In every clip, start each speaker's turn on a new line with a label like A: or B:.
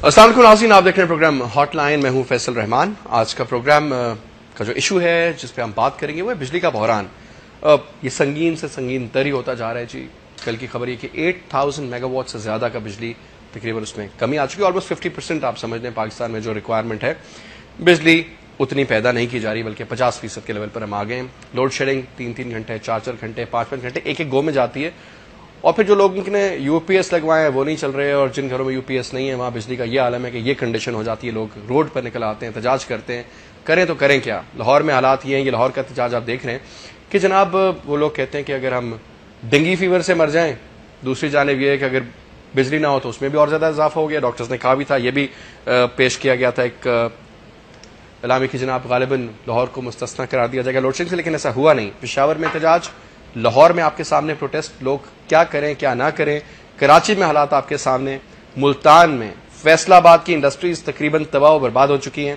A: السلام علیکم ناظرین، آپ دیکھ رہے ہیں پروگرام ہاٹ لائن. میں ہوں فیصل رحمان. آج کا پروگرام کا جو ایشو ہے جس پہ ہم بات کریں گے وہ ہے بجلی کا بحران. یہ سنگین سے سنگین تر ہی ہوتا جا رہا ہے جی. کل کی خبر یہ کہ 8000 میگا واٹ سے زیادہ کا بجلی تقریباً اس میں کمی آ چکی ہے. آلموسٹ 50% آپ سمجھ لیں پاکستان میں جو ریکوائرمنٹ ہے بجلی اتنی پیدا نہیں کی جا رہی، بلکہ 50% کے لیول پر ہم آ گئے ہیں. لوڈ شیڈنگ 3 گھنٹے 4 گھنٹے 5 گھنٹے ایک گو میں جاتی ہے. اور پھر جو لوگ نے یو پی ایس لگوائے ہیں وہ نہیں چل رہے، اور جن گھروں میں یو پی ایس نہیں ہے وہاں بجلی کا یہ عالم ہے کہ یہ کنڈیشن ہو جاتی ہے. لوگ روڈ پر نکل آتے ہیں، احتجاج کرتے ہیں. کریں تو کریں کیا؟ لاہور میں حالات یہ ہیں، یہ لاہور کا احتجاج آپ دیکھ رہے ہیں کہ جناب وہ لوگ کہتے ہیں کہ اگر ہم ڈینگی فیور سے مر جائیں، دوسری جانب یہ ہے کہ اگر بجلی نہ ہو تو اس میں بھی اور زیادہ اضافہ ہو گیا. ڈاکٹرز نے کہا بھی تھا، یہ بھی پیش کیا گیا تھا ایک اعلامی کی جناب غالباً لاہور کو مستثنا قرار دیا جائے گا لوڈ شیڈنگ سے، لیکن ایسا ہوا نہیں. پشاور میں احتجاج، لاہور میں آپ کے سامنے پروٹیسٹ. لوگ کیا کریں کیا نہ کریں. کراچی میں حالات آپ کے سامنے، ملتان میں، فیصل آباد کی انڈسٹریز تقریباً تباہ و برباد ہو چکی ہیں.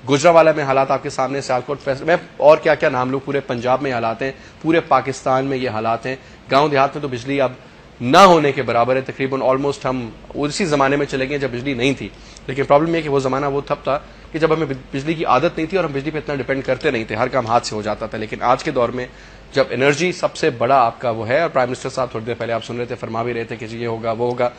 A: گجرانوالہ میں حالات آپ کے سامنے، سیالکوٹ میں اور کیا کیا نام لوں، پورے پنجاب میں حالات ہیں، پورے پاکستان میں یہ حالات ہیں. گاؤں دیہات میں تو بجلی اب نہ ہونے کے برابر ہے تقریباً. آلموسٹ ہم اسی زمانے میں چلے گئے جب بجلی نہیں تھی. لیکن پرابلم یہ کہ وہ زمانہ وہ تب تھا کہ جب ہمیں بجلی کی عادت نہیں تھی اور ہم بجلی پہ اتنا ڈیپینڈ کرتے نہیں تھے، ہر کام ہاتھ سے ہو جاتا تھا. لیکن آج کے دور میں جب انرجی سب سے بڑا آپ کا وہ ہے، اور پرائم منسٹر صاحب تھوڑی دیر پہلے آپ سن رہے تھے، فرما بھی رہے تھے کہ یہ ہوگا وہ ہوگا،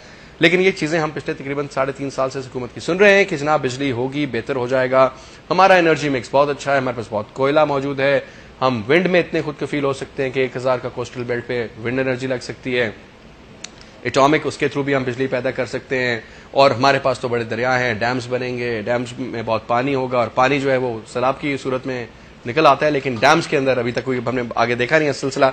A: لیکن یہ چیزیں ہم پچھلے تقریباً 3.5 سال سے حکومت کی سن رہے ہیں کہ جناب بجلی ہوگی، بہتر ہو جائے گا، ہمارا انرجی مکس بہت اچھا ہے، ہمارے پاس بہت کوئلہ موجود ہے، ہم ونڈ میں اتنے خود کفیل ہو سکتے ہیں کہ 1000 کا کوسٹل بیلٹ پہ ونڈ انرجی لگ سکتی ہے، ایٹامک اس کے تھرو بھی ہم بجلی پیدا کر سکتے ہیں، اور ہمارے پاس تو بڑے دریا ہیں، ڈیمز بنیں گے، ڈیمز میں بہت پانی ہوگا، اور پانی جو ہے وہ سیلاب کی صورت میں نکل آتا ہے، لیکن ڈیمز کے اندر ابھی تک کوئی ہم نے آگے دیکھا نہیں ہے سلسلہ.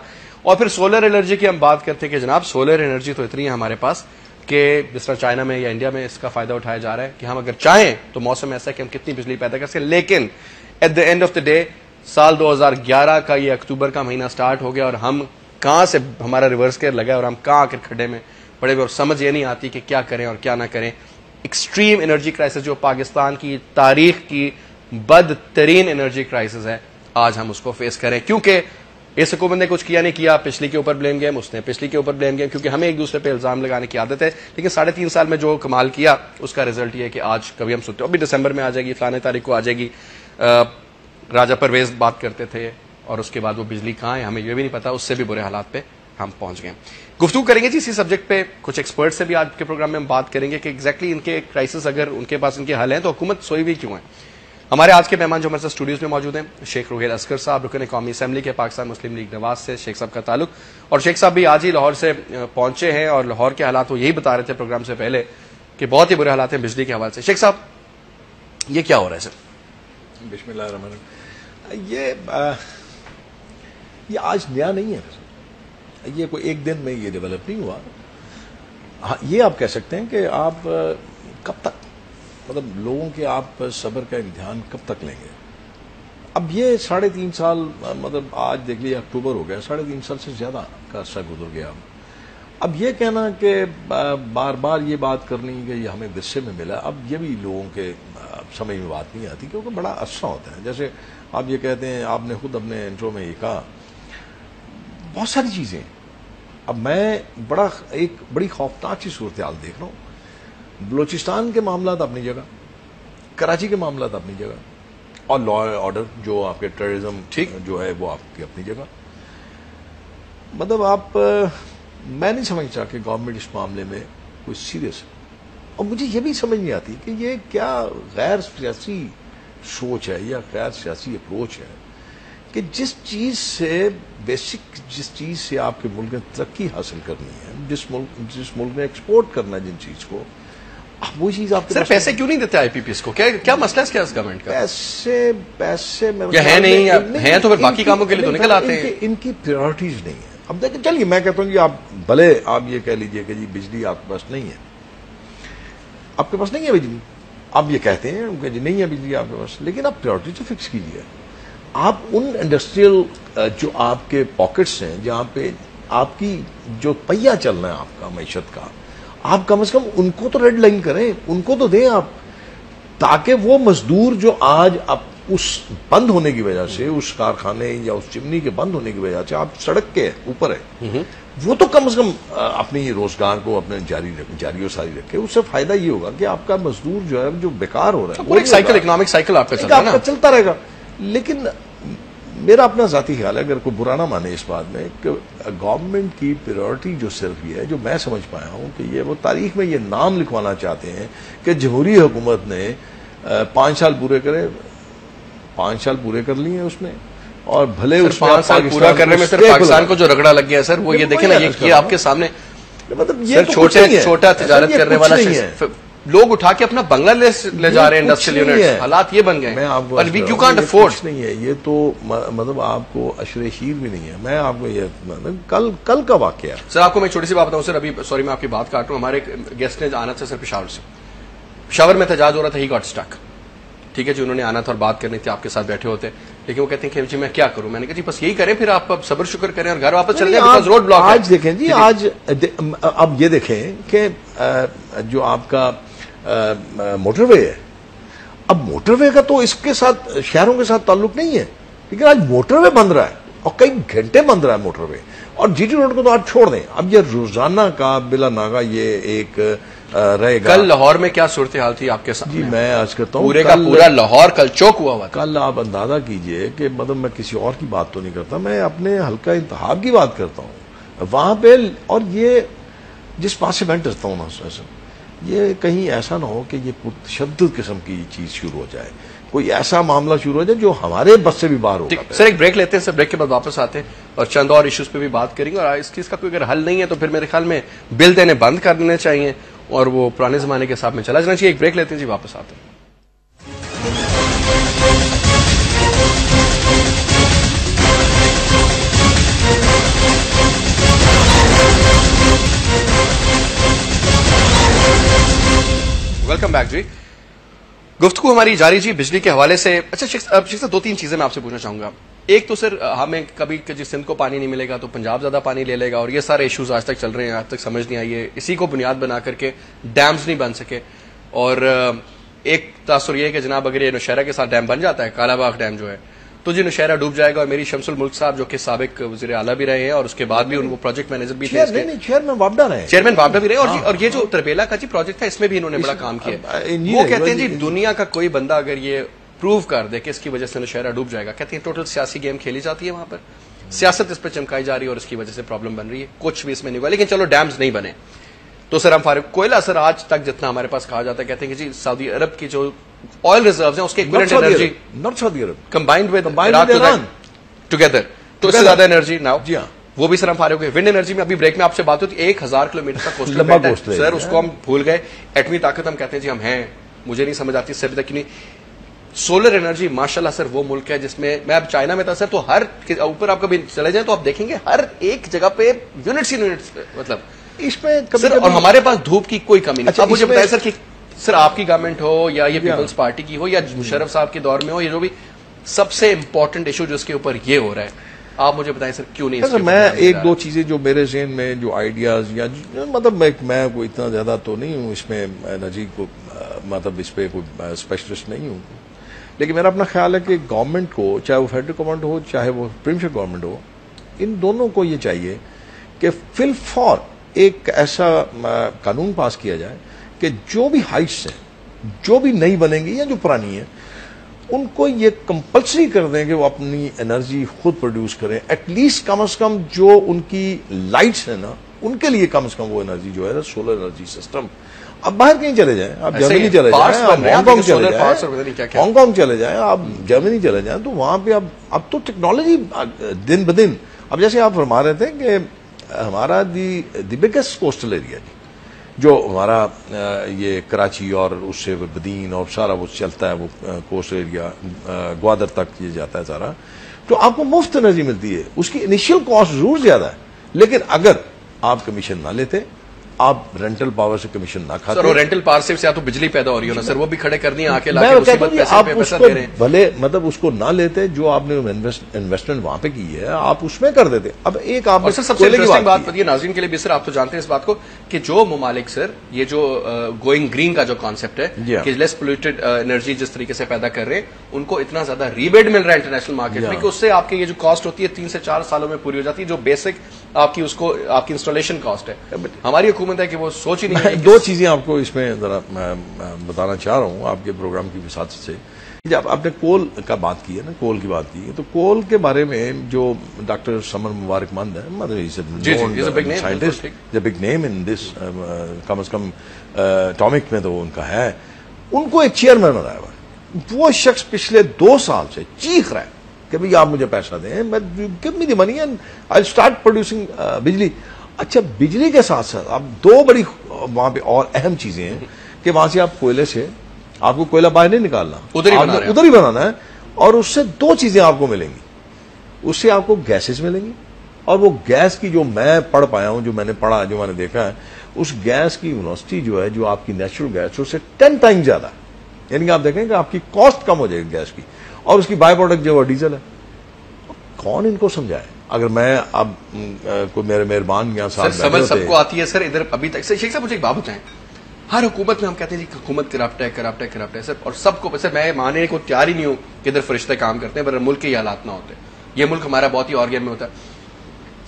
A: اور پھر سولر انرجی کی ہم بات کرتے ہیں کہ جناب سولر انرجی تو اتنی ہے ہمارے پاس کہ جس طرح چائنا میں یا انڈیا میں اس کا فائدہ اٹھایا جا رہا ہے کہ ہم اگر چاہیں تو موسم ایسا ہے کہ ہم کتنی بجلی پیدا کر سکیں. لیکن at the end of the day سال 2011 کا یہ اکتوبر کا مہینہ سٹارٹ ہو گیا اور ہم کہاں سے ہمارا ریورس گیئر لگا اور ہم کہاں آ کر کھڈے میں پڑے ہوئے، اور سمجھ یہ نہیں آتی کہ کیا کریں اور کیا نہ کریں. ایکسٹریم انرجی کرائسس جو پاکستان کی تاریخ کی بدترین انرجی کرائسس ہے، آج ہم اس کو فیس کریں. کیونکہ اس حکومت نے کچھ کیا نہیں کیا، پچھلی کے اوپر بلیم گیم، اس نے پچھلی کے اوپر بلیم گیم، کیونکہ ہمیں ایک دوسرے پہ الزام لگانے کی عادت ہے. لیکن 3.5 سال میں جو کمال کیا اس کا رزلٹ یہ ہے کہ آج کبھی ہم سنتے ہیں ابھی دسمبر میں آ جائے گی، فلانے تاریخ کو آ جائے گی. راجہ پرویز بات کرتے تھے اور اس کے بعد وہ بجلی کہاں ہے ہمیں یہ بھی نہیں پتا. اس سے بھی برے حالات پہ ہم پہنچ گئے. گفتگو کریں گے جی اسی سبجیکٹ پہ، کچھ ایکسپرٹ سے بھی آج کے پروگرام میں ہم بات کریں گے کہ ایگزیکٹلی ان کے کرائسس اگر ان کے پاس ان کے حل ہیں تو حکومت سوئی ہوئی کیوں ہے. ہمارے آج کے مہمان جو ہمارے ساتھ اسٹوڈیوز میں موجود ہیں، شیخ روحیل اصغر صاحب، رکن قومی اسمبلی کے پاکستان مسلم لیگ نواز سے شیخ صاحب کا تعلق، اور شیخ صاحب بھی آج ہی لاہور سے پہنچے ہیں اور لاہور کے حالات وہ یہی بتا رہے تھے پروگرام سے پہلے کہ بہت ہی برے حالات ہیں بجلی کے حوالے سے. شیخ صاحب یہ کیا ہو رہا ہے سر؟
B: بسم اللہ الرحمن الرحیم. یہ آج نیا نہیں ہے، یہ کوئی ایک دن میں یہ ڈیولپ نہیں ہوا. ہاں یہ آپ کہہ سکتے ہیں کہ آپ کب تک، مطلب لوگوں کے آپ صبر کا امتحان کب تک لیں گے. اب یہ 3.5 سال، مطلب آج دیکھ لیے اکتوبر ہو گیا، 3.5 سال سے زیادہ کا عرصہ گزر گیا. اب یہ کہنا کہ بار بار یہ بات کرنی کہ یہ ہمیں غصے میں ملا، اب یہ بھی لوگوں کے سمجھ میں بات نہیں آتی کیونکہ بڑا عرصہ ہوتا ہے. جیسے آپ یہ کہتے ہیں، آپ نے خود اپنے انٹرو میں یہ کہا بہت ساری چیزیں. اب میں ایک بڑی خوفناک سی صورتحال دیکھ رہا ہوں. بلوچستان کے معاملات اپنی جگہ، کراچی کے معاملات اپنی جگہ، اور لا اینڈ آرڈر جو آپ کے ٹیررزم جو ہے وہ آپ کی اپنی جگہ. مطلب میں نہیں سمجھتا کہ گورنمنٹ اس معاملے میں کوئی سیریس ہے. اور مجھے یہ بھی سمجھ نہیں آتی کہ یہ کیا غیر سیاسی سوچ ہے یا غیر سیاسی اپروچ ہے کہ جس چیز سے آپ کے ملک نے ترقی حاصل کرنی ہے، جس ملک نے ایکسپورٹ کرنا ہے جن چیز کو، وہ چیز آپ
A: سر پیسے کیوں نہیں دیتے آئی پی پی ایس کو؟ کیا مسئلہ ہے اس گورنمنٹ کا؟
B: پیسے
A: یا ہے نہیں ہیں تو پھر باقی کاموں کے لیے تو نکل آتے ہیں.
B: ان کی پریورٹیز نہیں ہے. اب دیکھیں چلیے میں کہتا ہوں جی آپ بھلے آپ یہ کہہ لیجئے کہ جی بجلی آپ کے پاس نہیں ہے، آپ کے پاس نہیں ہے بجلی، آپ یہ کہتے ہیں کہ جی نہیں ہے بجلی آپ کے پاس، لیکن آپ پریورٹی تو فکس کیجیے. آپ ان انڈسٹریل جو آپ کے پاکٹس ہیں جہاں پہ آپ کی جو پہیا چلنا ہے آپ کا معیشت کا، آپ کم از کم ان کو تو ریڈ لائن کریں، ان کو تو دیں آپ، تاکہ وہ مزدور جو آج اب اس بند ہونے کی وجہ سے، اس کارخانے یا اس چمنی کے بند ہونے کی وجہ سے آپ سڑک کے اوپر ہے، وہ تو کم از کم اپنی روزگار کو اپنے جاری و ساری رکھے. اس سے فائدہ یہ ہوگا کہ آپ کا مزدور جو ہے جو بیکار ہو رہا ہے
A: وہ ایک سائیکل, اکنامک سائیکل آپ کا
B: چلتا رہے گا. لیکن میرا اپنا ذاتی خیال ہے, اگر کوئی برا نہ مانے اس بات میں, کہ گورنمنٹ کی پریورٹی جو صرف یہ ہے, جو میں سمجھ پایا ہوں کہ یہ وہ تاریخ میں یہ نام لکھوانا چاہتے ہیں کہ جمہوری حکومت نے 5 سال پورے کرے, 5 سال پورے کر لیے اس میں, اور بھلے اس
A: 5 سال پورا کرنے میں صرف پاکستان کو جو رگڑا لگ گیا سر, وہ یہ دیکھیں نا, یہ آپ کے سامنے
B: مطلب یہ
A: چھوٹا تجارت کرنے والا لوگ اٹھا کے اپنا بنگلہ لے جا رہے ہیں, انڈسٹریل یونٹس, حالات یہ بن گئے ہیں. You can't afford.
B: نہیں ہے یہ تو, مطلب آپ کو عشر شیر بھی نہیں ہے. میں آپ کو یہ کل کا واقعہ
A: سر, آپ کو میں چھوٹی سی بات بتاؤں سر, ابھی سوری میں آپ کی بات کاٹ رہا ہوں, ہمارے گیسٹ نے آنا تھا سر پشاور سے, پشاور میں احتجاج ہو رہا تھا, ہی گاٹ اسٹک. ٹھیک ہے جی, انہوں نے آنا تھا اور بات کرنی تھی, آپ کے ساتھ بیٹھے ہوتے, لیکن وہ کہتے ہیں کہ جی میں کیا کروں. میں نے کہا جی بس یہی کریں, پھر آپ صبر شکر کریں اور گھر واپس چلے جائیں, بیکاز روڈ بلاک ہے.
B: آج دیکھیں جی, آج اب یہ دیکھیں کہ جو آپ کا موٹر وے ہے, اب موٹر وے کا تو اس کے ساتھ شہروں کے ساتھ تعلق نہیں ہے, لیکن آج موٹر وے بند رہا ہے اور کئی گھنٹے بند رہا ہے موٹر وے, اور جی ٹی روڈ کو تو آج چھوڑ دیں. اب یہ روزانہ کا بلا ناغا یہ ایک رہے گا.
A: کل لاہور میں کیا صورتحال تھی آپ کے ساتھ؟
B: جی میں آج کرتا ہوں,
A: پورے کا پورا لاہور کل چوک ہوا ہوا تھا.
B: کل آپ اندازہ کیجئے کہ مطلب میں کسی اور کی بات تو نہیں کرتا, میں اپنے حلقہ انتخاب کی بات کرتا ہوں وہاں پہ. اور یہ جس پاس سے میں ڈرتا ہوں نا, یہ کہیں ایسا نہ ہو کہ یہ تشدد قسم کی چیز شروع ہو جائے, کوئی ایسا معاملہ شروع ہو جائے جو ہمارے بس سے بھی باہر ہوگا.
A: سر ایک بریک لیتے ہیں سر, بریک کے بعد واپس آتے ہیں اور چند اور ایشوز پہ بھی بات کریں گے, اور اس چیز کا کوئی اگر حل نہیں ہے تو پھر میرے خیال میں بل دینے بند کر دینے چاہیے اور وہ پرانے زمانے کے حساب میں چلا جانا چاہیے. ایک بریک لیتے ہیں جی, واپس آتے ہیں. ویلکم بیک جی. گفتگو ہماری جاری جی بجلی کے حوالے سے. اچھا شیخ 2-3 چیزیں میں آپ سے پوچھنا چاہوں گا. ایک تو سر ہمیں کبھی جی سندھ کو پانی نہیں ملے گا تو پنجاب زیادہ پانی لے لے گا, اور یہ سارے ایشوز آج تک چل رہے ہیں, آج تک سمجھ نہیں آئی ہے, اسی کو بنیاد بنا کر کے ڈیمز نہیں بن سکے. اور ایک تاثر یہ ہے کہ جناب اگر یہ نوشہرہ کے ساتھ ڈیم بن جاتا ہے, کالا باغ ڈیم جو ہے, تو جی نوشہرہ ڈوب جائے گا. اور میری شمس الملک صاحب جو کہ سابق وزیر اعلیٰ بھی رہے ہیں اور اس کے بعد بھی ان کو پروجیکٹ مینیجر بھی تھے,
B: چیئرمین وابڈا
A: بھی رہے, اور یہ جو تربیلا کا جی پروجیکٹ تھا اس میں بھی انہوں نے بڑا کام کیا. وہ کہتے ہیں جی دنیا کا کوئی بندہ اگر یہ پروو کر دے کہ اس کی وجہ سے نوشہرہ ڈوب جائے گا, کہتے ہیں ٹوٹل سیاسی گیم کھیلی جاتی ہے وہاں پر, سیاست اس پہ چمکائی جا رہی ہے اور اس کی وجہ سے پرابلم بن رہی ہے. کچھ بھی اس میں نہیں ہوا, لیکن چلو ڈیمز نہیں بنے تو سر ہم فارغ. کوئلہ سر آج تک جتنا ہمارے پاس کہا جاتا ہے, کہتے ہیں کہ جی سعودی عرب کی جو آئل ریزروز ہیں اس کے equivalent energy
B: north Saudi Arab
A: combined with Iran together, تو اس سے زیادہ انرجی ناؤ. جی ہاں, وہ بھی سر ہم فارغ ہوئے. ونڈ انرجی میں ابھی بریک میں آپ سے بات ہوتی ہے 1000 کلومیٹر کا کوسٹل بیلٹ ہے سر, اس کو ہم بھول گئے. ایٹمی طاقت ہم کہتے ہیں جی ہم ہیں, مجھے نہیں سمجھ آتی اس سے ابھی تک نہیں. سولر انرجی ماشاءاللہ سر وہ ملک ہے جس میں اب چائنا میں تھا سر, تو ہر اوپر آپ کبھی چلے جائیں تو آپ دیکھیں گے ہر ایک جگہ پہ یونٹس مطلب اس میں سر, اور ہمارے پاس دھوپ کی کوئی کمی نہیں. اب مجھے بتائیں سر کہ سر آپ کی گورنمنٹ ہو یا یہ پیپلز پارٹی کی ہو یا مشرف صاحب کے دور میں ہو, یہ جو بھی سب سے امپورٹنٹ ایشو جو اس کے اوپر یہ ہو رہا ہے, آپ مجھے بتائیں سر کیوں نہیں.
B: میں 1-2 چیزیں جو میرے ذہن میں جو آئیڈیاز یا مطلب میں کوئی اتنا زیادہ تو نہیں ہوں اس میں انرجی کو, مطلب اس پہ کوئی اسپیشلسٹ نہیں ہوں, لیکن میرا اپنا خیال ہے کہ گورنمنٹ کو, چاہے وہ فیڈرل گورنمنٹ ہو چاہے وہ پروونشل گورنمنٹ ہو, ان دونوں کو یہ چاہیے کہ فی الفور ایک ایسا قانون پاس کیا جائے کہ جو بھی ہائٹس ہیں, جو بھی نئی بنیں گی یا جو پرانی ہیں, ان کو یہ کمپلسری کر دیں کہ وہ اپنی انرجی خود پروڈیوس کریں. ایٹ لیسٹ کم از کم جو ان کی لائٹس ہیں نا, ان کے لیے کم از کم وہ انرجی جو ہے نا, سولر انرجی سسٹم. اب باہر کہیں چلے جائیں, آپ جرمنی چلے جائیں, ہانگ کانگ چلے جائیں, ہانگ کانگ چلے جائیں, آپ جرمنی چلے جائیں, تو وہاں پہ اب تو ٹیکنالوجی دن بدن. اب جیسے آپ فرما رہے تھے کہ ہمارا دی بگیسٹ کوسٹل ایریا جو ہمارا یہ کراچی اور اس سے بدین اور سارا وہ چلتا ہے, وہ کوسٹل ایریا گوادر تک یہ جاتا ہے سارا, تو آپ کو مفت انرجی ملتی ہے. اس کی انیشیل کاسٹ ضرور زیادہ ہے, لیکن اگر آپ کمیشن نہ لیتے, آپ رینٹل پاور سے کمیشن نہ کھاتے.
A: سر وہ رینٹل پاور سے یا تو بجلی پیدا ہو رہی ہو نا سر, وہ بھی کھڑے کر دیں آ کے لا کے
B: مصیبت پیسے دے رہے ہیں. بھلے مطلب اس کو نہ لیتے, جو آپ نے انویسٹمنٹ وہاں پہ کی ہے آپ اس میں کر دیتے. اب ایک آپ
A: سب سے انٹرسٹنگ بات بتائیے ناظرین کے لیے بھی سر, آپ تو جانتے ہیں اس بات کو کہ جو ممالک سر یہ جو گوئنگ گرین کا جو کانسیپٹ ہے کہ لیس پولوٹیڈ انرجی جس طریقے سے پیدا کر رہے ہیں, ان کو اتنا زیادہ ریبیٹ مل رہا ہے انٹرنیشنل مارکیٹ میں کہ اس سے آپ کی یہ جو کاسٹ ہوتی ہے 3 سے 4 سالوں میں پوری ہو جاتی ہے, جو بیسک آپ کی اس کو آپ کی انسٹالیشن کاسٹ ہے. ہماری حکومت ہے کہ وہ سوچ ہی نہیں ہے.
B: دو چیزیں آپ کو اس میں ذرا بتانا چاہ رہا ہوں آپ کے پروگرام کی وساطت سے. جب آپ نے کول کا بات کی ہے نا, کول کی بات کی ہے, تو کول کے بارے میں جو ڈاکٹر سمر مبارک مند ہے, بگ نیم ان دس, کم از کم اٹامک میں تو ان کا ہے, ان کو ایک چیئرمین بنایا ہوا ہے. وہ شخص پچھلے 2 سال سے چیخ رہا ہے کہ بھئی آپ مجھے پیسہ دیں, میں give me the money and I start producing بجلی. اچھا بجلی کے ساتھ ساتھ آپ 2 بڑی وہاں پہ اور اہم چیزیں ہیں کہ وہاں سے آپ کوئلے سے آپ کو کوئلہ باہر نہیں نکالنا, ادھر ہی بنانا ہے, اور اس سے 2 چیزیں آپ کو ملیں گی. اس سے آپ کو گیسز ملیں گی, اور وہ گیس کی جو میں پڑھ پایا ہوں, جو میں نے پڑھا, جو میں نے دیکھا ہے, اس گیس کی یونیورسٹی جو ہے جو آپ کی نیچرل گیس اس سے 10 ٹائم زیادہ ہے. یعنی کہ آپ دیکھیں کہ آپ کی کاسٹ کم ہو جائے گی گیس کی, اور اس کی بائی پروڈکٹ جو ہے ڈیزل ہے. کون ان کو سمجھائے؟ اگر میں اب کوئی میرے مہربان یہاں
A: ساتھ سمجھ سب کو آتی ہے سر. ادھر ابھی تک شیخ صاحب مجھے ایک بات بتائیں, ہر حکومت میں ہم کہتے ہیں جی حکومت کرپٹ ہے سر, اور سب کو سر میں ماننے کو تیار ہی نہیں ہوں کہ ادھر فرشتے کام کرتے ہیں, پر ملک کے یہ حالات نہ ہوتے. یہ ملک ہمارا بہت ہی آرگن میں ہوتا ہے.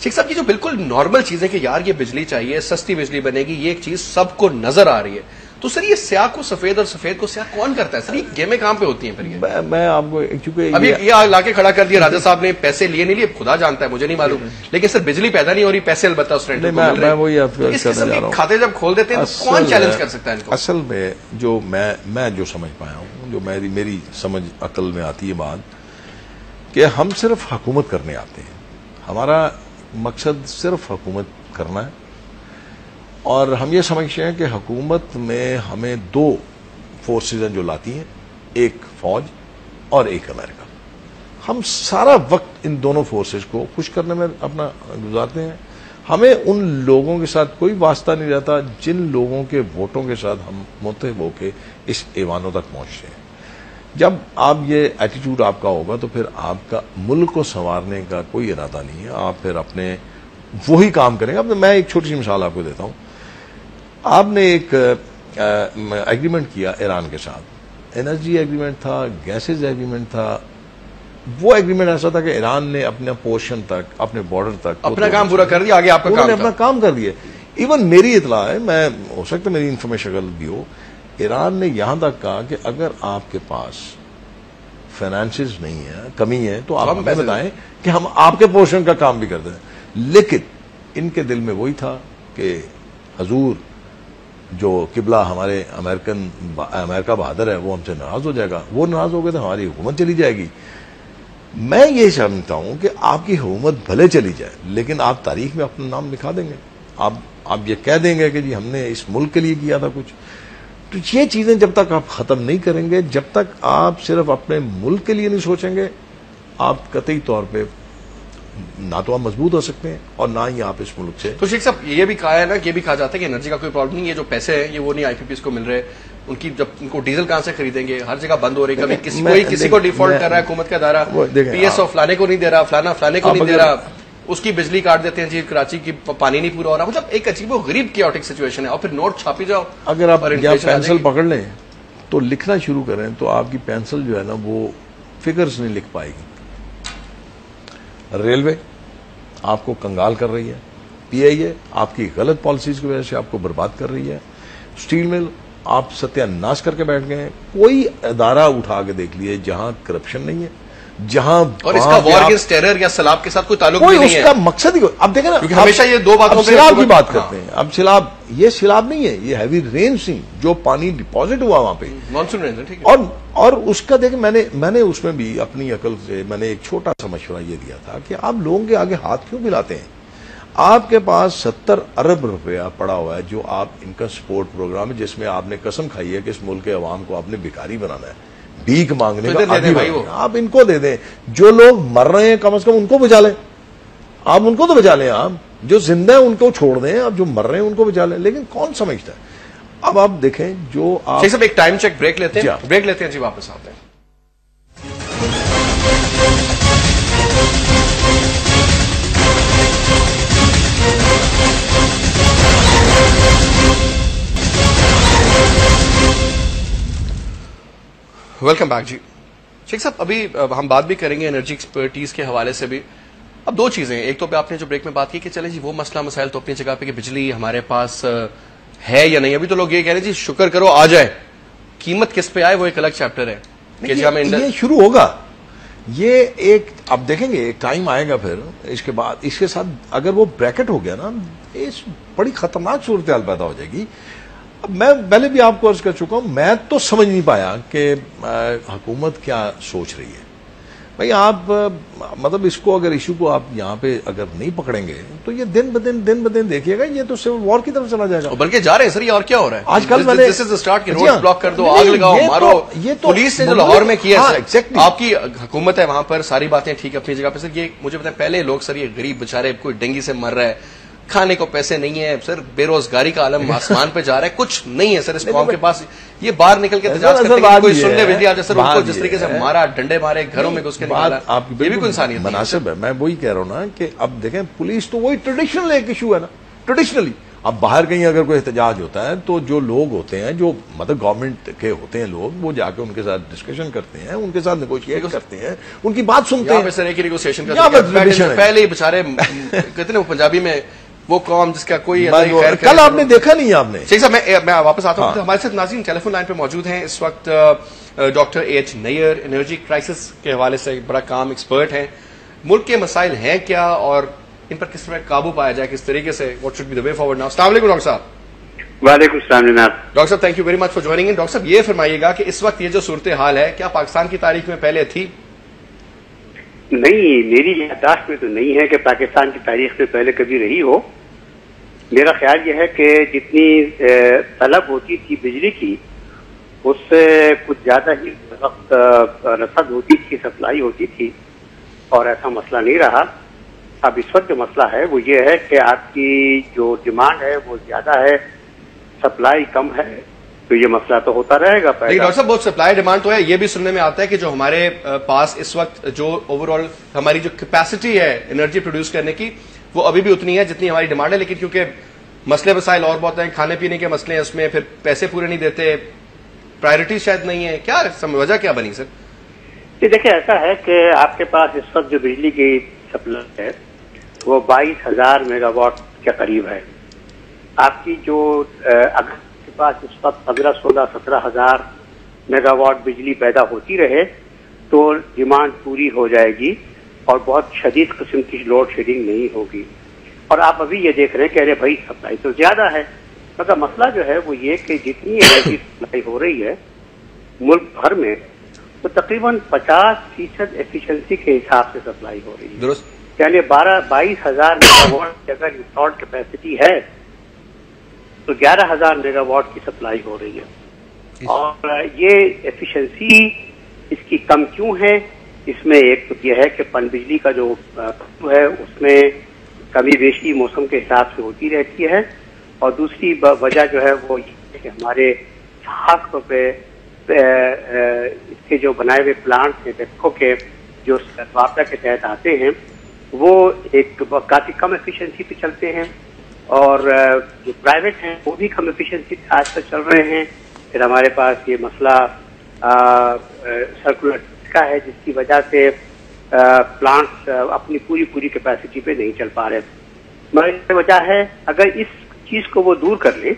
A: شیخ صاحب یہ جو بالکل نارمل چیز ہے کہ یار یہ بجلی چاہیے, سستی بجلی بنے گی, یہ ایک چیز سب کو نظر آ رہی ہے, تو سر یہ سیاہ کو سفید اور سفید کو سیاہ کون کرتا ہے سر؟ یہ گیمیں کہاں پہ ہوتی ہیں پھر؟ یہ
B: میں آپ کو چونکہ
A: ابھی یہ لا کے کھڑا کر دیا راجا صاحب نے, پیسے لیے نہیں لیے خدا جانتا ہے, مجھے نہیں معلوم, لیکن سر بجلی پیدا نہیں ہو رہی, پیسے البتہ اس رینٹ میں مل رہے ہیں. اس قسم کے کھاتے جب کھول دیتے ہیں تو کون چیلنج کر سکتا ہے ان کو؟
B: اصل میں جو میں جو سمجھ پایا ہوں, جو میری سمجھ عقل میں آتی ہے بات, کہ ہم صرف حکومت کرنے آتے ہیں. ہمارا مقصد صرف حکومت کرنا ہے, اور ہم یہ سمجھتے ہیں کہ حکومت میں ہمیں 2 فورسز ہیں جو لاتی ہیں, ایک فوج اور ایک امریکہ. ہم سارا وقت ان دونوں فورسز کو خوش کرنے میں اپنا گزارتے ہیں. ہمیں ان لوگوں کے ساتھ کوئی واسطہ نہیں رہتا جن لوگوں کے ووٹوں کے ساتھ ہم متحد ہو کے اس ایوانوں تک پہنچتے ہیں. جب آپ یہ ایٹیٹیوڈ آپ کا ہوگا تو پھر آپ کا ملک کو سنوارنے کا کوئی ارادہ نہیں ہے, آپ پھر اپنے وہی کام کریں گے. اب میں ایک چھوٹی سی مثال آپ کو دیتا ہوں. آپ نے ایک ایگریمنٹ کیا ایران کے ساتھ, انرجی ایگریمنٹ تھا, گیسز ایگریمنٹ تھا. وہ ایگریمنٹ ایسا تھا کہ ایران نے اپنے پورشن تک, اپنے بارڈر تک
A: اپنا کام پورا کر دیا, آگے آپ کا کام
B: اپنا کام کر دیا. ایون میری اطلاع ہے, میں ہو سکتا ہے میری انفارمیشن غلط بھی ہو, ایران نے یہاں تک کہا کہ اگر آپ کے پاس فائنانسز نہیں ہے, کمی ہے, تو آپ ہمیں بتائیں کہ ہم آپ کے پورشن کا کام بھی کر دیں. لیکن ان کے دل میں وہی تھا کہ حضور جو قبلہ ہمارے امریکہ بہادر ہے وہ ہم سے ناراض ہو جائے گا, وہ ناراض ہو گئے تو ہماری حکومت چلی جائے گی. میں یہ سمجھتا ہوں کہ آپ کی حکومت بھلے چلی جائے, لیکن آپ تاریخ میں اپنا نام لکھا دیں گے. آپ یہ کہہ دیں گے کہ جی ہم نے اس ملک کے لیے کیا تھا کچھ. تو یہ چیزیں جب تک آپ ختم نہیں کریں گے, جب تک آپ صرف اپنے ملک کے لیے نہیں سوچیں گے, آپ قطعی طور پہ نہ تو آپ مضبوط ہو سکتے ہیں اور نہ ہی آپ اس ملک سے.
A: تو شیخ صاحب یہ بھی کہا ہے نا, یہ بھی کہا جاتا ہے کہ انرجی کا کوئی پرابلم نہیں, یہ جو پیسے ہیں یہ وہ نہیں آئی پی پیز کو مل رہے, ان کی جب ان کو ڈیزل کہاں سے خریدیں گے, ہر جگہ بند ہو رہی, کبھی کسی کو ڈیفالٹ کر رہا ہے حکومت کا ادارہ, پی ایس او فلانے کو نہیں دے رہا, فلانا فلانے کو نہیں دے رہا, اس کی بجلی کاٹ دیتے ہیں جی, کراچی کی پانی نہیں پورا ہو رہا. مطلب ایک عجیب و غریب کیوٹک سچویشن ہے, اور پھر نوٹ چھاپی جاؤ.
B: اگر آپ پینسل پکڑ لیں تو لکھنا شروع کریں تو آپ کی پینسل جو ہے نا وہ فگرز نہیں لکھ پائے گی. ریلوے آپ کو کنگال کر رہی ہے, پی آئی اے آپ کی غلط پالیسیز کی وجہ سے آپ کو برباد کر رہی ہے, اسٹیل مل آپ ستیہ ناش کر کے بیٹھ گئے ہیں. کوئی ادارہ اٹھا کے دیکھ لیے جہاں کرپشن نہیں ہے, جہاں
A: اور اس کا وار اگینسٹ ٹیرر یا سیلاب کے ساتھ کوئی تعلق بھی نہیں ہے.
B: اس کا مقصد ہی اب دیکھیں نا,
A: ہمیشہ یہ 2 باتوں پہ
B: سیلاب کی بات کرتے ہیں. اب سیلاب یہ سیلاب نہیں ہے, یہ ہیوی رین سی جو پانی ڈپازٹ ہوا وہاں پہ,
A: مانسون رین, ٹھیک ہے.
B: اور اس کا دیکھیں میں نے اس میں بھی اپنی عقل سے میں نے ایک چھوٹا سا مشورہ یہ دیا تھا کہ آپ لوگوں کے آگے ہاتھ کیوں ملاتے ہیں. آپ کے پاس 70 ارب روپیہ پڑا ہوا ہے جو آپ ان کا سپورٹ پروگرام ہے, جس میں آپ نے قسم کھائی ہے کہ اس ملک کے عوام کو آپ نے بھکاری بنانا ہے, بھیک مانگنے کا. آپ ان کو دے دیں, جو لوگ مر رہے ہیں کم از کم ان کو بچا لیں, آپ ان کو تو بچا لیں. آپ جو زندہ ہیں ان کو چھوڑ دیں، اب جو مر رہے ہیں ان کو بچا لیں، لیکن کون سمجھتا ہے؟ اب آپ دیکھیں جو آپ
A: صاحب ایک ٹائم چیک بریک لیتے ہیں، بریک لیتے ہیں جی، واپس آتے ہیں۔ ویلکم بیک جی۔ شیخ صاحب ابھی ہم بات بھی کریں گے انرجی ایکسپرٹیز کے حوالے سے بھی۔ اب دو چیزیں ہیں، ایک تو آپ نے جو بریک میں بات کی کہ چلیں جی وہ مسئلہ مسائل تو اپنی جگہ پہ کہ بجلی ہمارے پاس ہے یا نہیں، ابھی تو لوگ یہ کہہ رہے ہیں جی شکر کرو آ جائے، قیمت کس پہ آئے وہ ایک الگ چیپٹر ہے کہ جی ہمیں
B: یہ شروع ہوگا، یہ ایک اب دیکھیں گے ایک ٹائم آئے گا، پھر اس کے بعد اس کے ساتھ اگر وہ بریکٹ ہو گیا نا، اس بڑی خطرناک صورتحال پیدا ہو جائے گی۔ اب میں پہلے بھی آپ کو عرض کر چکا ہوں، میں تو سمجھ نہیں پایا کہ حکومت کیا سوچ رہی ہے۔ بھائی آپ مطلب اس کو اگر ایشو کو آپ یہاں پہ اگر نہیں پکڑیں گے تو یہ دن بدن دیکھیے گا، یہ تو سول وار کی طرف چلا جائے گا،
A: بلکہ جا رہے ہیں سر۔ یہ اور کیا ہو رہا ہے
B: آج کل؟
A: دس از اسٹارٹ کہ روڈ بلاک کر دو، آگ لگاؤ، مارو۔ پولیس نے جو لاہور میں کیا ہے، آپ کی حکومت ہے وہاں پر، ساری باتیں ٹھیک ہے اپنی جگہ پہ سر۔ یہ مجھے پتا ہے پہلے لوگ سر یہ غریب بےچارے کوئی ڈینگی سے مر رہا ہے، کھانے کو پیسے نہیں ہے سر، بے روزگاری کا عالم آسمان پہ جا رہا ہے، کچھ نہیں ہے سر اس قوم کے پاس۔ یہ باہر نکل کے احتجاج کرتے ہیں، کوئی سن لے بجلی آ جائے سر، ان کو جس طریقے سے مارا، ڈنڈے مارے، گھروں میں گھس کے نکالا، یہ بھی کوئی انسانیت
B: مناسب ہے۔ میں وہی کہہ رہا ہوں نا کہ اب دیکھیں پولیس تو وہی ٹریڈیشنل ایک ایشو ہے نا، ٹریڈیشنلی اب باہر کہیں اگر کوئی احتجاج ہوتا ہے تو جو لوگ ہوتے ہیں، جو مطلب گورنمنٹ کے ہوتے ہیں لوگ، وہ جا کے ان کے ساتھ ڈسکشن کرتے ہیں، ان کے ساتھ نیگوشیٹ کرتے ہیں، ان کی بات سنتے ہیں۔
A: سر ایک ہی نیگوشیشن پہلے ہی بےچارے کہتے ہیں پنجابی میں وہ قوم جس کا کوئی
B: کل آپ نے دیکھا نہیں آپ نے؟
A: شیخ صاحب میں واپس آتا ہوں۔ ہمارے ساتھ ناظرین ٹیلی فون لائن پہ موجود ہیں اس وقت doctor H Nayyar, energy crisis کے حوالے سے بڑا کام ایکسپرٹ ہیں۔ ملک کے مسائل ہیں کیا اور ان پر کس طرح قابو پایا جائے، کس طریقے سے، what should be the way forward now? السلام علیکم ڈاکٹر صاحب۔
C: وعلیکم السلام جناب۔
A: ڈاکٹر صاحب thank you very much for joining in. Doctor صاحب یہ فرمائیے گا کہ اس وقت یہ جو صورتحال ہے کیا پاکستان کی تاریخ میں پہلے تھی؟
C: نہیں، میری یادداشت میں تو نہیں ہے کہ پاکستان کی تاریخ میں پہلے کبھی رہی ہو۔ میرا خیال یہ ہے کہ جتنی طلب ہوتی تھی بجلی کی اس سے کچھ زیادہ ہی وقت رسد ہوتی تھی، سپلائی ہوتی تھی، اور ایسا مسئلہ نہیں رہا۔ اب اس وقت جو مسئلہ ہے وہ یہ ہے کہ آپ کی جو ڈیمانڈ ہے وہ زیادہ ہے، سپلائی کم ہے، تو یہ مسئلہ تو ہوتا رہے گا۔
A: ڈاکٹر صاحب بہت سپلائی ڈیمانڈ تو ہے، یہ بھی سننے میں آتا ہے کہ جو ہمارے پاس اس وقت جو اوور آل ہماری جو کیپیسٹی ہے انرجی پروڈیوس کرنے کی وہ ابھی بھی اتنی ہے جتنی ہماری ڈیمانڈ ہے، لیکن کیونکہ مسئلے مسائل اور بہت ہیں، کھانے پینے کے مسئلے ہیں، اس میں پھر پیسے پورے نہیں دیتے، پرائرٹی شاید نہیں ہے، کیا وجہ کیا بنی سر؟
C: یہ دیکھیں ایسا ہے کہ آپ کے پاس اس وقت جو بجلی کی سپلائی ہے وہ 22,000 میگا واٹ کے قریب ہے۔ آپ کی جو اگر کے پاس اس وقت 15, 16, 17,000 میگا واٹ بجلی پیدا ہوتی رہے تو ڈیمانڈ پوری ہو جائے گی اور بہت شدید قسم کی لوڈ شیڈنگ نہیں ہوگی۔ اور آپ ابھی یہ دیکھ رہے ہیں کہ ارے بھائی سپلائی تو زیادہ ہے، مگر مسئلہ جو ہے وہ یہ کہ جتنی انرجی سپلائی ہو رہی ہے ملک بھر میں تو تقریباً 50% ایفیشنسی کے حساب سے سپلائی ہو رہی ہے،
A: درست،
C: یعنی 22,000 میگا واٹ کی اگر انسٹالڈ کیپیسٹی ہے تو 11,000 میگا واٹ کی سپلائی ہو رہی ہے۔ اور یہ ایفیشنسی اس کی کم کیوں ہے؟ اس میں ایک تو یہ ہے کہ پن بجلی کا جو ہے اس میں کمی بیشی موسم کے حساب سے ہوتی رہتی ہے، اور دوسری وجہ جو ہے وہ یہ ہے کہ ہمارے خاص طور پہ اس کے جو بنائے ہوئے پلانٹس ہیں بیپکو کے جو واپڈا کے تحت آتے ہیں وہ ایک کافی کم ایفیشنسی پہ چلتے ہیں، اور جو پرائیویٹ ہیں وہ بھی کم ایفیشنسی آج تک چل رہے ہیں۔ پھر ہمارے پاس یہ مسئلہ سرکولر کا ہے جس کی وجہ سے پلانٹس اپنی پوری کیپیسٹی پہ نہیں چل پا رہے، مگر یہ وجہ ہے اگر اس چیز کو وہ دور کر لیں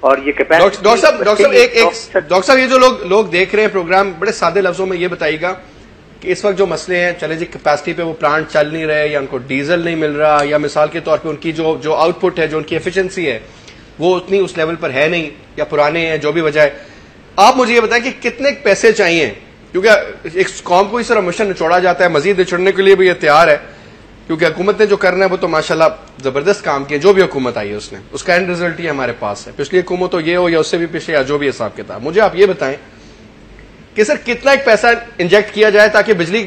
C: اور یہ کیپیسٹی۔
A: ڈاکٹر صاحب یہ جو لوگ دیکھ رہے ہیں پروگرام، بڑے سادے لفظوں میں یہ بتائیے گا کہ اس وقت جو مسئلے ہیں، چلے جی کیپیسٹی پہ وہ پلانٹ چل نہیں رہے، یا ان کو ڈیزل نہیں مل رہا، یا مثال کے طور پہ ان کی جو آؤٹ پٹ ہے، جو ان کی ایفیشنسی ہے وہ اتنی اس لیول پر ہے نہیں، یا پرانے ہیں، جو بھی وجہ ہے، آپ مجھے یہ بتائیں کہ کتنے پیسے چاہیے؟ کیونکہ ایک قوم کو اس طرح مشن نچوڑا جاتا ہے، مزید نچوڑنے کے لیے بھی یہ تیار ہے، کیونکہ حکومت نے جو کرنا ہے وہ تو ماشاءاللہ زبردست کام کیا، جو بھی حکومت آئی ہے اس نے، اس کا اینڈ ریزلٹ ہی ہمارے پاس ہے، پچھلی حکومت تو یہ ہو یا اس سے بھی پچھلے یا جو بھی حساب کتاب۔ مجھے آپ یہ بتائیں کہ سر کتنا ایک پیسہ انجیکٹ کیا جائے تاکہ بجلی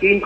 C: 3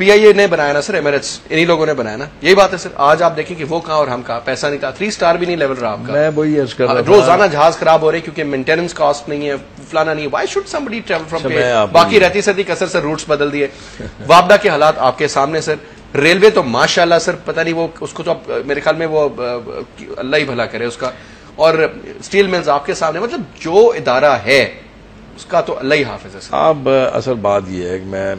A: پی آئی اے نے بنایا نا سر ایمریٹس, انہی لوگوں نے بنایا نا, یہی بات ہے سر. آج آپ دیکھیں کہ وہ کہاں اور ہم کہاں, پیسہ نہیں تھا, 3 اسٹار بھی نہیں لیول رہا آپ کا.
B: میں وہی عرض کر رہا تھا,
A: روزانہ جہاز خراب ہو رہے کیونکہ مینٹیننس کاسٹ نہیں ہے, فلانا نہیں ہے. Why should somebody travel from پے, باقی رہتی سر کثر سر روٹس بدل دیے. وابڈا کے حالات آپ کے سامنے سر. ریلوے تو ماشاء اللہ سر پتہ نہیں وہ اس کو تو میرے خیال میں وہ اللہ ہی بھلا کرے اس کا, اور اسٹیل ملز آپ کے سامنے. مطلب جو ادارہ ہے اس کا تو اللہ ہی حافظ ہے سر.
B: اب اصل بات یہ ہے کہ میں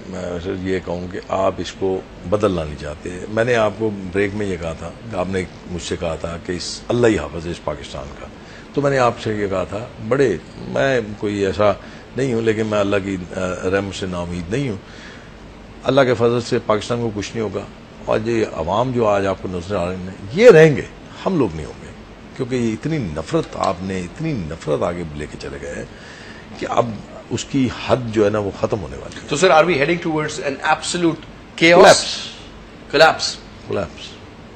B: یہ کہوں کہ آپ اس کو بدلنا نہیں چاہتے. میں نے آپ کو بریک میں یہ کہا تھا, آپ نے مجھ سے کہا تھا کہ اس اللہ ہی حافظ ہے اس پاکستان کا, تو میں نے آپ سے یہ کہا تھا بڑے, میں کوئی ایسا نہیں ہوں لیکن میں اللہ کی رحمت سے نا امید نہیں ہوں. اللہ کے فضل سے پاکستان کو کچھ نہیں ہوگا, اور یہ عوام جو آج آپ کو نظر آ رہے ہیں یہ رہیں گے, ہم لوگ نہیں ہوں گے, کیونکہ یہ اتنی نفرت آپ نے اتنی نفرت آگے لے کے چلے گئے کہ اب اس کی حد جو ہے نا وہ ختم ہونے والی ہے.
A: تو sir are we heading towards an absolute chaos, collapse,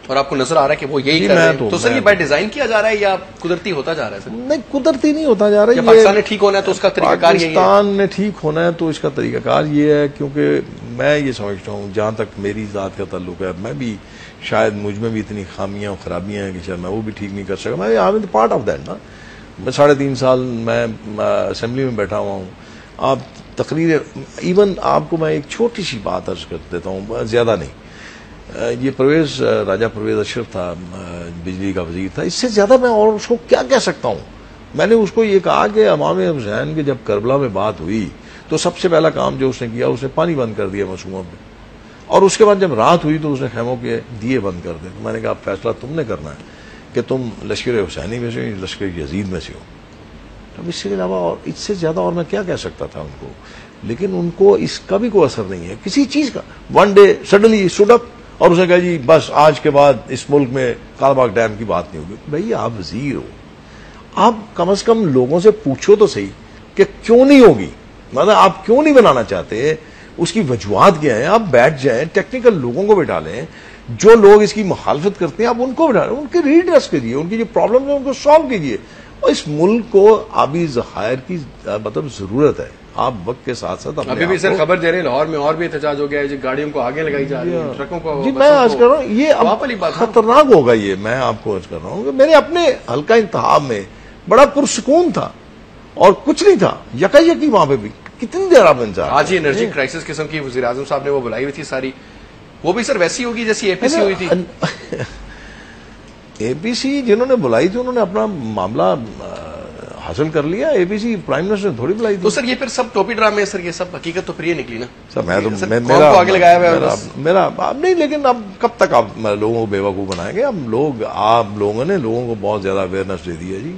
A: اور آپ کو نظر آ رہا ہے کہ وہ یہی کر رہے ہیں؟ تو سر یہ بائی ڈیزائن کیا جا رہا ہے یا قدرتی ہوتا جا رہا ہے سر؟
B: نہیں, قدرتی نہیں ہوتا جا رہا ہے.
A: پاکستان نے ٹھیک ہونا ہے تو اس کا طریقہ کار یہی ہے.
B: پاکستان نے ٹھیک ہونا ہے تو اس کا طریقہ کار یہ ہے, کیونکہ میں یہ سمجھتا ہوں جہاں تک میری ذات کا تعلق ہے, میں بھی شاید مجھ میں بھی اتنی خامیاں اور خرابیاں ہیں کہ شاید میں وہ بھی ٹھیک نہیں کر سکا. میں I am part of that نا. میں 3.5 سال میں اسمبلی میں بیٹھا ہوا ہوں. آپ تقریر, ایون آپ کو میں ایک چھوٹی سی بات عرض کر دیتا ہوں, زیادہ نہیں. یہ پرویز, راجہ پرویز اشرف تھا, بجلی کا وزیر تھا. اس سے زیادہ میں اور اس کو کیا کہہ سکتا ہوں. میں نے اس کو یہ کہا کہ امام حسین کے جب کربلا میں بات ہوئی تو سب سے پہلا کام جو اس نے کیا, اس نے پانی بند کر دیا مسوموں پہ, اور اس کے بعد جب رات ہوئی تو اس نے خیموں کے دیے بند کر دے. میں نے کہا فیصلہ تم نے کرنا ہے کہ تم لشکر حسینی میں سے ہو, لشکر یزید میں سے ہو. اب اس کے علاوہ اور اس سے زیادہ اور میں کیا کہہ سکتا تھا ان کو, لیکن ان کو اس کا بھی کوئی اثر نہیں ہے کسی چیز کا. One day suddenly stood up اور اسے کہا جی بس آج کے بعد اس ملک میں کالا باغ ڈیم کی بات نہیں ہوگی. بھائی آپ وزیر ہو, آپ کم از کم لوگوں سے پوچھو تو صحیح کہ کیوں نہیں ہوگی, مطلب آپ کیوں نہیں بنانا چاہتے, اس کی وجوہات کیا ہیں. آپ بیٹھ جائیں, ٹیکنیکل لوگوں کو بٹھا لیں, جو لوگ اس کی مخالفت کرتے ہیں آپ ان کو بٹھا لیں, ان کے ریڈریس کیجیے, ان کی جو پرابلم ہے ان کو سالو کیجیے. اور اس ملک کو آبی ذخائر کی مطلب ضرورت ہے. آپ وقت کے ساتھ ساتھ
A: ابھی بھی سر خبر دے رہے ہیں لاہور میں اور بھی احتجاج ہو گیا ہے, گاڑیوں کو آگے لگائی جا رہی ہے, ٹرکوں کو.
B: جی میں عرض کر رہا ہوں یہ خطرناک ہوگا. یہ میں آپ کو عرض کر رہا ہوں کہ میرے اپنے حلقہ انتخاب میں بڑا پرسکون تھا اور کچھ نہیں تھا, یکا وہاں پہ بھی کتنی دیر آپ انتظار.
A: آج یہ انرجی کرائسس قسم کی وزیر اعظم صاحب نے وہ بلائی ہوئی تھی ساری, وہ بھی سر ویسی ہوگی جیسی اے پی سی ہوئی تھی.
B: اے پی سی جنہوں نے بلائی تھی انہوں نے اپنا معاملہ حاصل کر لیا. اے پی سی پرائم منسٹر نے تھوڑی بلائی تھی.
A: تو سر یہ پھر سب ٹوپی ڈرامے ہیں سر, یہ سب حقیقت تو پھر یہ نکلی نا
B: سر. میں
A: تو آگے لگایا ہوا ہے
B: میرا نہیں, لیکن اب کب تک آپ لوگوں کو بیوقوف بنائیں گے. اب لوگ, آپ لوگوں نے لوگوں کو بہت زیادہ اویئرنیس دے دی ہے جی.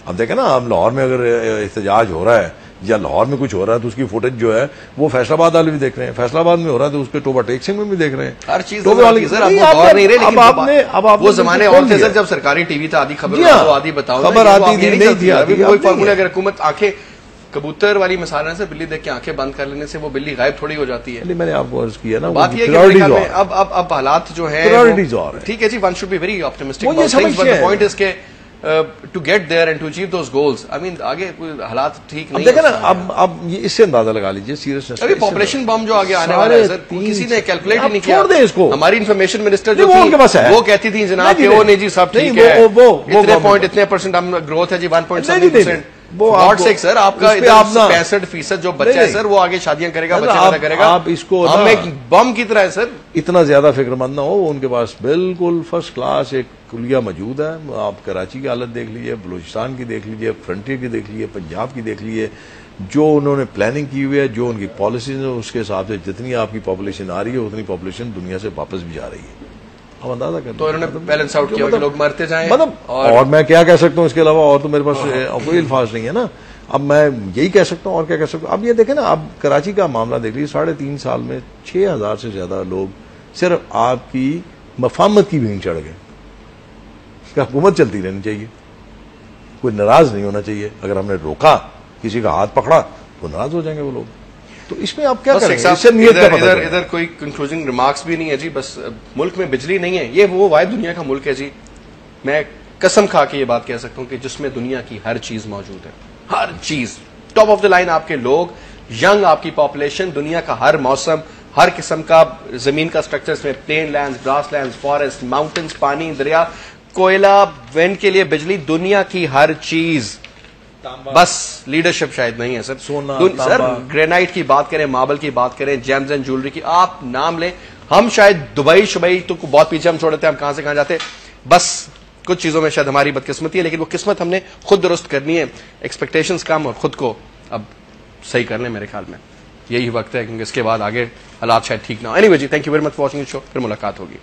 B: اب دیکھیں نا, اب لاہور میں اگر احتجاج ہو رہا ہے یا لاہور میں کچھ ہو رہا ہے تو اس کی فوٹیج جو ہے وہ فیصلہ آباد والے بھی دیکھ رہے ہیں, فیصلہ آباد میں ہو رہا ہے تو اس کے ٹوبا ٹیک سنگھ میں بھی دیکھ رہے ہیں.
A: ہر چیز وہ زمانے اور تھے سر جب سرکاری ٹی وی تھا, آدھی خبر آدھی بتاؤ,
B: خبر آتی نہیں تھی.
A: کوئی فارمولا اگر حکومت آنکھیں کبوتر والی مثال ہے سر, بلی دیکھ کے آنکھیں بند کر لینے سے وہ بلی غائب تھوڑی ہو جاتی ہے.
B: میں نے آپ کو عرض کیا نا,
A: بات یہ ہے کہ اب حالات جو ہیں ٹھیک ہے جی, one should be very optimistic to get there and to achieve those goals. I mean آگے کوئی حالات ٹھیک نہیں.
B: دیکھیں نا, اب یہ اس سے اندازہ لگا لیجیے سیریسنس.
A: ابھی پاپولیشن بم جو آگے آنے والا ہے سر, کسی نے کیلکولیٹ ہی نہیں کیا. ہماری انفارمیشن منسٹر جو تھی وہ کہتی تھی جناب کہ وہ نہیں جی سب ٹھیک ہے, اتنے پوائنٹ اتنے پرسنٹ ہم گروتھ ہے جی 1.7%. سر آپ کا 65% جو بچہ ہے سر وہ آگے شادیاں کرے گا, بچے پیدا کرے گا.
B: آپ اس کو
A: ہم ایک بم کی طرح ہے سر.
B: اتنا زیادہ فکر مند نہ ہو, ان کے پاس بالکل فرسٹ کلاس ایک کلیہ موجود ہے. آپ کراچی کی حالت دیکھ لیجیے, بلوچستان کی دیکھ لیجیے, فرنٹیئر کی دیکھ لیجیے, پنجاب کی دیکھ لیجیے. جو انہوں نے پلاننگ کی ہوئی ہے, جو ان کی پالیسیز ہیں, اس کے حساب سے جتنی آپ کی پاپولیشن آ رہی ہے اتنی پاپولیشن دنیا سے واپس بھی جا رہی ہے. آپ اندازہ کریں
A: تو انہوں نے بیلنس آؤٹ کیا کہ لوگ مرتے جائیں.
B: مطلب اور میں کیا کہہ سکتا ہوں اس کے علاوہ, اور تو میرے پاس کوئی الفاظ نہیں ہے نا. اب میں یہی کہہ سکتا ہوں, اور کیا کہہ سکتا ہوں. اب یہ دیکھیں نا, اب کراچی کا معاملہ دیکھ لیجیے, 3.5 سال میں 6,000 سے زیادہ لوگ صرف آپ کی مفاہمت کی بھینگ چڑھ گئے. حکومت چلتی رہنی چاہیے, کوئی ناراض نہیں ہونا چاہیے. اگر ہم نے روکا, کسی کا ہاتھ پکڑا تو ناراض ہو جائیں گے وہ لوگ. تو اس میں آپ کیا کریں گے؟
A: ادھر کوئی کنکلوژنگ ریمارکس بھی نہیں ہے جی. بس ملک میں بجلی نہیں ہے, یہ وہ واحد دنیا کا ملک ہے جی. میں قسم کھا کے یہ بات کہہ سکتا ہوں کہ جس میں دنیا کی ہر چیز موجود ہے, ہر چیز ٹاپ آف دا لائن. آپ کے لوگ ینگ, آپ کی پاپولیشن, دنیا کا ہر موسم, ہر قسم کا زمین کا اسٹرکچر اس میں plain land, grass land, forest, mountains, پانی، دریا، کوئلہ، وینڈ کے لیے بجلی، دنیا کی ہر چیز. بس لیڈرشپ شاید نہیں ہے سر.
B: سونا،
A: سر گرینائٹ کی بات کریں، ماربل کی بات کریں، جیمز اینڈ جیولری کی آپ نام لیں. ہم شاید دبئی تو بہت پیچھے ہم چھوڑتے ہیں، ہم کہاں سے کہاں جاتے. بس کچھ چیزوں میں شاید ہماری بدقسمتی ہے، لیکن وہ قسمت ہم نے خود درست کرنی ہے. ایکسپیکٹیشنز کم اور خود کو اب صحیح کرنے. میرے خیال میں یہی وقت ہے، کیونکہ اس کے بعد آگے حالات شاید ٹھیک نہ ہو. اینی وے جی، thank you very much for watching show. پھر ملاقات ہوگی.